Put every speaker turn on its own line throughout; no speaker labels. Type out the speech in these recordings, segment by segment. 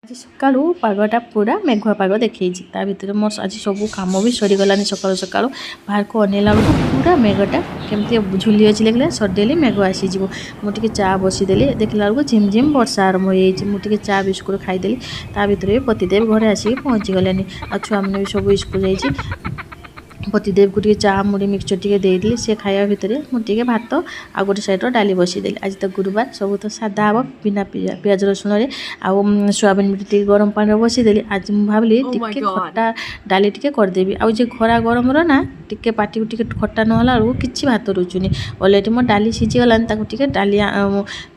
आज सकाळू पागटा पूरा मेघुआ पाग देखी ता भितर मोर आज सब कम भी सरीगलानी सकाळू सकाळू बाहर को अनेला पूरा मेघटा केमती झुली अच्छी लगे सडेली मेघ आसीज मुझे चा बसीदेली देखला बेलू झिम झिम वर्षा आरंभ हो मुझे चा बिस्कुट खाईदेली ता भर भी पतिदेव घरे आसिक पहुँची गले आ छुआ मैंने भी सब स्कूल जाइए पतिदेव को चा मुड़ी मिक्सचर टी देदेली सी खाया भितर मुझे भात आ गोटे सैड्र डाली बसीदेली आज तो गुरुवार सब तो सादा हम बिना पियाज रसुण आउ सोयाबीन भी गरम पानी बसीदेली आज मुझे भाविली टिके खट्टा डाली टी करदेवी आज खरा गरम ना टिके पाटी को खट्टा नहला बेलू कि भात रुचुनी अलरेडी मो डाली सीझीगला डाली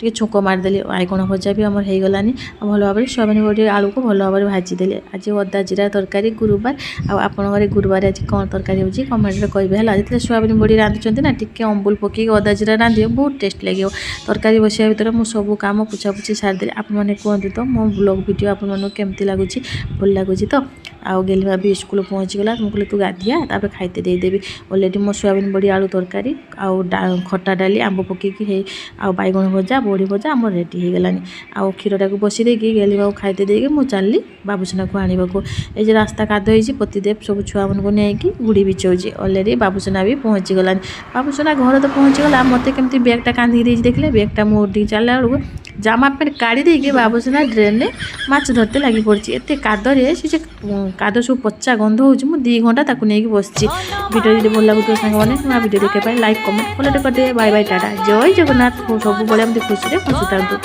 टे छुक मारिदेली बाइगण भजा भी आमर हो गलानी भल भाव सोयाबीन बड़ी आलू को भल भाव भाजीदेली आज अदा जीरा तरकारी गुरुवार आपण घरे गुरुवार आज कौन तरकारी होची कमेंट रे कहबे हला जते सोयाबीन बड़ी रांधुचंती ना टिके अम्बुल पकी अदा जीरा रांधियो बहुत टेस्ट लागियो तरकारी बसिया भीतर मु सब काम पुछा पुछी सार देली आपण माने कहंतु तो मो ब्लॉग वीडियो आपण माने केमती लागुची भल लागुची तो आउ गेलिमा भी स्कूल पहुँची गला मुझे तू गाधिया तापर खाइते देदेवी अलरेडी मो सोयाबीन बड़ी आलू तरकारी आउ खट्टा डाली आंब पकईकि आउ बैगण भजा बड़ी भजा आम रेडी हो गलानी आउ क्षीरटा को बसी देकी गेलिमा खाइते देकी मु चलली बाबूसोना को आनिबाको ए जे रास्ता कादो होइछि पतिदेव सब छुआ मन को नेकी गुड़ी बिछौछि अलरेडी बाबूसोना भी पहुँची गलानी बाबूसोना घर तो पहुँची गला मते केमती बैगटा कांदी देछि देखले बैगटा मो उठी चलला बेलू जामा पैंट काढ़ी देकी बाबूसोना ड्रेन में माछ धरते लगी पड़ी एत कादरे से काद सब पचा गंध हो 2 घंटा ताकू नहीं बसची वीडियो जो भल लगुत सांग मैंने वीडियो देखा लाइक कमेंट फॉलो करदे बाय बाय टाटा जय जगन्नाथ सब बड़े खुशी खुशी था।